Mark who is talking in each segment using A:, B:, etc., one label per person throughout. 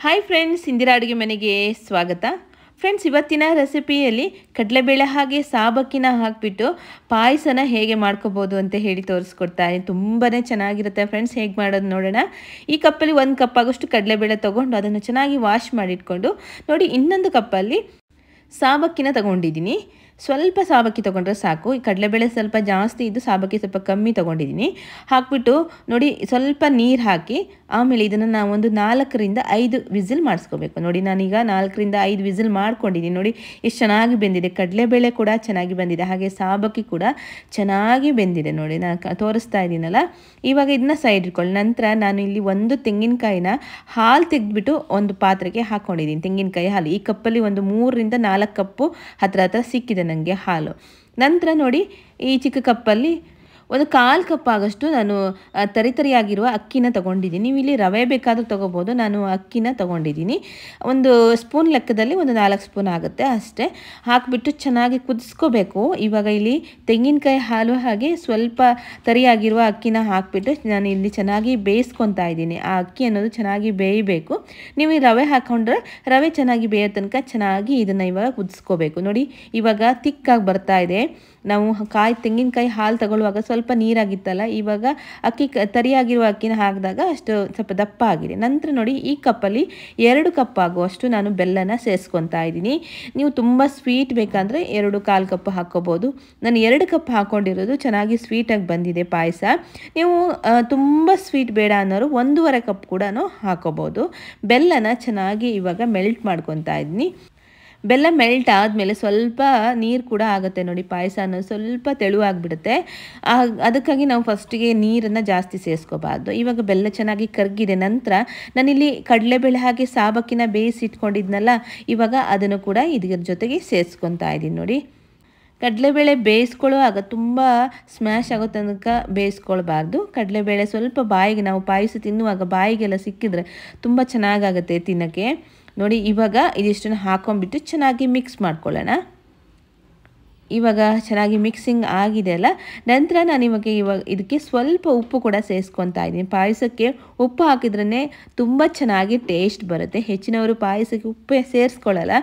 A: Hi friends, Indira ಅಡುಗೆ ಮನೆಗೆ ಸ್ವಾಗತ. ಫ್ರೆಂಡ್ಸ್, ಇವತ್ತಿನ ರೆಸಿಪಿಯಲ್ಲಿ ಕಡಲೆಬೇಳೆ ಹಾಗೆ ಸಾಬಕ್ಕಿನ ಹಾಕಿಬಿಟ್ಟು ಪಾಯಸನ ಹೇಗೆ ಮಾಡ್ಕೋಬೋದು ಅಂತ ಹೇಳಿ ತೋರಿಸ್ಕೊಡ್ತಾ ಇದ್ದೀನಿ. ತುಂಬಾ ಚೆನ್ನಾಗಿರುತ್ತೆ ಫ್ರೆಂಡ್ಸ್. ಹೇಗೆ ಮಾಡೋದು ನೋಡೋಣ. ಈ ಕಪ್ಪಲ್ಲಿ 1 ಕಪ್ ಆಗೋಷ್ಟು ಕಡಲೆಬೇಳೆ ತೊಗೊಂಡು ಅದನ್ನು ಚೆನ್ನಾಗಿ ವಾಶ್ ಮಾಡಿಟ್ಕೊಂಡು ನೋಡಿ, ಇನ್ನೊಂದು ಕಪ್ಪಲ್ಲಿ ಸಾಬಕ್ಕಿನ ತೊಗೊಂಡಿದ್ದೀನಿ. ಸ್ವಲ್ಪ ಸಾಬಕ್ಕಿ ತೊಗೊಂಡ್ರೆ ಸಾಕು. ಈ ಕಡಲೆಬೇಳೆ ಸ್ವಲ್ಪ ಜಾಸ್ತಿ ಇದ್ದು ಸಾಬಕ್ಕಿ ಸ್ವಲ್ಪ ಕಮ್ಮಿ ತೊಗೊಂಡಿದ್ದೀನಿ. ಹಾಕ್ಬಿಟ್ಟು ನೋಡಿ, ಸ್ವಲ್ಪ ನೀರು ಹಾಕಿ ಆಮೇಲೆ ಇದನ್ನು ನಾವು ಒಂದು 4ರಿಂದ 5 ವಿಸಿಲ್ ಮಾಡಿಸ್ಕೋಬೇಕು. ನೋಡಿ, ನಾನೀಗ 4ರಿಂದ 5 ವಿಸಿಲ್ ಮಾಡ್ಕೊಂಡಿದ್ದೀನಿ. ನೋಡಿ ಎಷ್ಟು ಚೆನ್ನಾಗಿ ಬೆಂದಿದೆ. ಕಡಲೆಬೇಳೆ ಕೂಡ ಚೆನ್ನಾಗಿ ಬಂದಿದೆ, ಹಾಗೆ ಸಾಬಕ್ಕಿ ಕೂಡ ಚೆನ್ನಾಗಿ ಬೆಂದಿದೆ. ನೋಡಿ, ನಾನು ತೋರಿಸ್ತಾ ಇದ್ದೀನಲ್ಲ. ಇವಾಗ ಇದನ್ನ ಸೈಡ್ ಇಟ್ಕೊಳ್ಳಿ. ನಂತರ ನಾನು ಇಲ್ಲಿ ಒಂದು ತೆಂಗಿನಕಾಯಿನ ಹಾಲು ತೆಗೆದ್ಬಿಟ್ಟು ಒಂದು ಪಾತ್ರೆಗೆ ಹಾಕ್ಕೊಂಡಿದ್ದೀನಿ. ತೆಂಗಿನಕಾಯಿ ಹಾಲು ಈ ಕಪ್ಪಲ್ಲಿ ಒಂದು 3ರಿಂದ 4 ಕಪ್ಪು ಹತ್ರ ಸಿಕ್ಕಿದೆ ನನಗೆ ಹಾಲು. ನಂತರ ನೋಡಿ, ಈ ಚಿಕ್ಕ ಕಪ್ಪಲ್ಲಿ ಒಂದು 1/4 ಕಪ್ ಆಗೋಷ್ಟು ನಾನು ತರಿಯಾಗಿರುವ ಅಕ್ಕಿನ ತೊಗೊಂಡಿದ್ದೀನಿ. ನೀವು ಇಲ್ಲಿ ರವೆ ಬೇಕಾದರೂ ತೊಗೋಬೋದು. ನಾನು ಅಕ್ಕಿನ ತೊಗೊಂಡಿದ್ದೀನಿ. ಒಂದು ಸ್ಪೂನ್ ಲೆಕ್ಕದಲ್ಲಿ ಒಂದು 4 ಸ್ಪೂನ್ ಆಗುತ್ತೆ ಅಷ್ಟೇ. ಹಾಕಿಬಿಟ್ಟು ಚೆನ್ನಾಗಿ ಕುದಿಸ್ಕೋಬೇಕು. ಇವಾಗ ಇಲ್ಲಿ ತೆಂಗಿನಕಾಯಿ ಹಾಲು ಹಾಗೆ ಸ್ವಲ್ಪ ತರಿಯಾಗಿರುವ ಅಕ್ಕಿನ ಹಾಕಿಬಿಟ್ಟು ನಾನು ಇಲ್ಲಿ ಚೆನ್ನಾಗಿ ಬೇಯಿಸ್ಕೊತಾ ಇದ್ದೀನಿ. ಆ ಅಕ್ಕಿ ಅನ್ನೋದು ಚೆನ್ನಾಗಿ ಬೇಯಬೇಕು. ನೀವು ಈ ರವೆ ಹಾಕ್ಕೊಂಡ್ರೆ ರವೆ ಚೆನ್ನಾಗಿ ಬೇಯೋ ತನಕ ಚೆನ್ನಾಗಿ ಇದನ್ನು ಇವಾಗ ಕುದಿಸ್ಕೋಬೇಕು. ನೋಡಿ, ಇವಾಗ ತಿಕ್ಕಾಗಿ ಬರ್ತಾ ಇದೆ. ನಾವು ತೆಂಗಿನಕಾಯಿ ಹಾಲು ತಗೊಳ್ಳುವಾಗ ಸ್ವಲ್ಪ ನೀರಾಗಿತ್ತಲ್ಲ, ಇವಾಗ ಅಕ್ಕಿ ತರಿಯಾಗಿರುವ ಅಕ್ಕಿನ ಹಾಕಿದಾಗ ಅಷ್ಟು ಸ್ವಲ್ಪ ದಪ್ಪ ಆಗಿದೆ. ನಂತರ ನೋಡಿ, ಈ ಕಪ್ಪಲ್ಲಿ 2 ಕಪ್ ಆಗುವಷ್ಟು ನಾನು ಬೆಲ್ಲನ ಸೇರಿಸ್ಕೊತಾ ಇದ್ದೀನಿ. ನೀವು ತುಂಬ ಸ್ವೀಟ್ ಬೇಕಂದರೆ 2/4 ಕಪ್ ಹಾಕ್ಕೋಬೋದು. ನಾನು 2 ಕಪ್ ಹಾಕ್ಕೊಂಡಿರೋದು ಚೆನ್ನಾಗಿ ಸ್ವೀಟಾಗಿ ಬಂದಿದೆ ಪಾಯಸ. ನೀವು ತುಂಬ ಸ್ವೀಟ್ ಬೇಡ ಅನ್ನೋರು 1.5 ಕಪ್ ಕೂಡ ಹಾಕೋಬೋದು. ಬೆಲ್ಲನ ಚೆನ್ನಾಗಿ ಇವಾಗ ಮೆಲ್ಟ್ ಮಾಡ್ಕೊತಾ ಇದ್ದೀನಿ. ಬೆಲ್ಲ ಮೆಲ್ಟ್ ಆದಮೇಲೆ ಸ್ವಲ್ಪ ನೀರು ಕೂಡ ಆಗುತ್ತೆ. ನೋಡಿ, ಪಾಯಸ ಅನ್ನೋದು ಸ್ವಲ್ಪ ತೆಳುವಾಗಿಬಿಡುತ್ತೆ. ಅದಕ್ಕಾಗಿ ನಾವು ಫಸ್ಟಿಗೆ ನೀರನ್ನು ಜಾಸ್ತಿ ಸೇರಿಸ್ಕೋಬಾರ್ದು. ಇವಾಗ ಬೆಲ್ಲ ಚೆನ್ನಾಗಿ ಕರಗಿದೆ. ನಂತರ ನಾನಿಲ್ಲಿ ಕಡಲೆಬೇಳೆ ಹಾಗೆ ಸಾಬಕ್ಕಿನ ಬೇಯಿಸಿ ಇಟ್ಕೊಂಡಿದ್ನಲ್ಲ, ಇವಾಗ ಅದನ್ನು ಕೂಡ ಇದ್ರ ಜೊತೆಗೆ ಸೇರಿಸ್ಕೊತಾ ಇದ್ದೀನಿ. ನೋಡಿ, ಕಡಲೆಬೇಳೆ ಬೇಯಿಸ್ಕೊಳ್ಳುವಾಗ ತುಂಬ ಸ್ಮ್ಯಾಶ್ ಆಗೋ ತನಕ ಬೇಯಿಸ್ಕೊಳ್ಬಾರ್ದು. ಕಡಲೆಬೇಳೆ ಸ್ವಲ್ಪ ಬಾಯಿಗೆ, ನಾವು ಪಾಯಸ ತಿನ್ನುವಾಗ ಬಾಯಿಗೆಲ್ಲ ಸಿಕ್ಕಿದ್ರೆ ತುಂಬ ಚೆನ್ನಾಗಾಗುತ್ತೆ ತಿನ್ನೋಕ್ಕೆ. ನೋಡಿ, ಇವಾಗ ಇದಿಷ್ಟನ್ನು ಹಾಕೊಂಡ್ಬಿಟ್ಟು ಚೆನ್ನಾಗಿ ಮಿಕ್ಸ್ ಮಾಡ್ಕೊಳ್ಳೋಣ. ಇವಾಗ ಚೆನ್ನಾಗಿ ಮಿಕ್ಸಿಂಗ್ ಆಗಿದೆ ಅಲ್ಲ. ನಂತರ ನಾನು ಇವಾಗ ಇದಕ್ಕೆ ಸ್ವಲ್ಪ ಉಪ್ಪು ಕೂಡ ಸೇರಿಸ್ಕೊತಾ ಇದ್ದೀನಿ. ಪಾಯಸಕ್ಕೆ ಉಪ್ಪು ಹಾಕಿದ್ರೇ ತುಂಬ ಚೆನ್ನಾಗಿ ಟೇಸ್ಟ್ ಬರುತ್ತೆ. ಹೆಚ್ಚಿನವರು ಪಾಯಸಕ್ಕೆ ಉಪ್ಪು ಸೇರಿಸ್ಕೊಳ್ಳಲ್ಲ,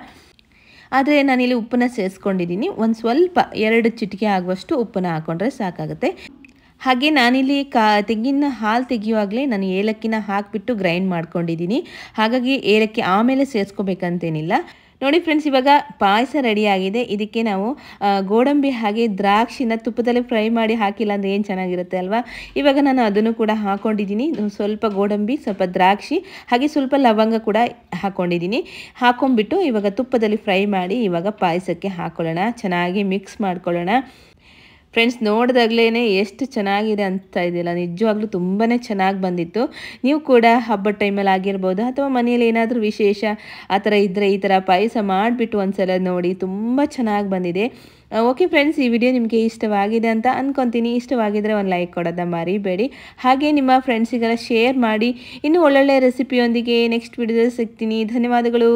A: ಆದರೆ ನಾನಿಲ್ಲಿ ಉಪ್ಪನ್ನ ಸೇರಿಸ್ಕೊಂಡಿದ್ದೀನಿ. ಒಂದು ಸ್ವಲ್ಪ 2 ಚಿಟಿಕೆ ಆಗುವಷ್ಟು ಉಪ್ಪನ್ನ ಹಾಕ್ಕೊಂಡ್ರೆ ಸಾಕಾಗುತ್ತೆ. ಹಾಗೆ ನಾನಿಲ್ಲಿ ತೆಂಗಿನ ಹಾಲು ತೆಗೆಯುವಾಗಲೇ ನಾನು ಏಲಕ್ಕಿನ ಹಾಕಿಬಿಟ್ಟು ಗ್ರೈಂಡ್ ಮಾಡ್ಕೊಂಡಿದ್ದೀನಿ. ಹಾಗಾಗಿ ಏಲಕ್ಕಿ ಆಮೇಲೆ ಸೇರಿಸ್ಕೋಬೇಕಂತೇನಿಲ್ಲ. ನೋಡಿ ಫ್ರೆಂಡ್ಸ್, ಇವಾಗ ಪಾಯಸ ರೆಡಿಯಾಗಿದೆ. ಇದಕ್ಕೆ ನಾವು ಗೋಡಂಬಿ ಹಾಗೆ ದ್ರಾಕ್ಷಿನ ತುಪ್ಪದಲ್ಲಿ ಫ್ರೈ ಮಾಡಿ ಹಾಕಿಲ್ಲ ಅಂದರೆ ಏನು ಚೆನ್ನಾಗಿರುತ್ತೆ ಅಲ್ವಾ. ಇವಾಗ ನಾನು ಅದನ್ನು ಕೂಡ ಹಾಕ್ಕೊಂಡಿದ್ದೀನಿ. ಸ್ವಲ್ಪ ಗೋಡಂಬಿ, ಸ್ವಲ್ಪ ದ್ರಾಕ್ಷಿ ಹಾಗೆ ಸ್ವಲ್ಪ ಲವಂಗ ಕೂಡ ಹಾಕ್ಕೊಂಡಿದ್ದೀನಿ. ಹಾಕ್ಕೊಂಡ್ಬಿಟ್ಟು ಇವಾಗ ತುಪ್ಪದಲ್ಲಿ ಫ್ರೈ ಮಾಡಿ ಇವಾಗ ಪಾಯಸಕ್ಕೆ ಹಾಕ್ಕೊಳ್ಳೋಣ. ಚೆನ್ನಾಗಿ ಮಿಕ್ಸ್ ಮಾಡ್ಕೊಳ್ಳೋಣ. ಫ್ರೆಂಡ್ಸ್, ನೋಡಿದಾಗಲೇ ಎಷ್ಟು ಚೆನ್ನಾಗಿದೆ ಅಂತ ಇದೆಯಲ್ಲ, ನಿಜವಾಗ್ಲೂ ತುಂಬಾ ಚೆನ್ನಾಗಿ ಬಂದಿತ್ತು. ನೀವು ಕೂಡ ಹಬ್ಬದ ಟೈಮಲ್ಲಿ ಆಗಿರ್ಬೋದು ಅಥವಾ ಮನೆಯಲ್ಲಿ ಏನಾದರೂ ವಿಶೇಷ ಆ ಥರ ಇದ್ದರೆ ಈ ಥರ ಪಾಯಸ ಮಾಡಿಬಿಟ್ಟು ಒಂದ್ಸಲ ನೋಡಿ, ತುಂಬ ಚೆನ್ನಾಗಿ ಬಂದಿದೆ. ಓಕೆ ಫ್ರೆಂಡ್ಸ್, ಈ ವಿಡಿಯೋ ನಿಮಗೆ ಇಷ್ಟವಾಗಿದೆ ಅಂತ ಅಂದ್ಕೊತೀನಿ. ಇಷ್ಟವಾಗಿದ್ದರೆ ಒಂದು ಲೈಕ್ ಕೊಡೋದನ್ನ ಮರಿಬೇಡಿ. ಹಾಗೆ ನಿಮ್ಮ ಫ್ರೆಂಡ್ಸಿಗೆಲ್ಲ ಶೇರ್ ಮಾಡಿ. ಇನ್ನೂ ಒಳ್ಳೊಳ್ಳೆ ರೆಸಿಪಿಯೊಂದಿಗೆ ನೆಕ್ಸ್ಟ್ ವಿಡಿಯೋದಲ್ಲಿ ಸಿಗ್ತೀನಿ. ಧನ್ಯವಾದಗಳು.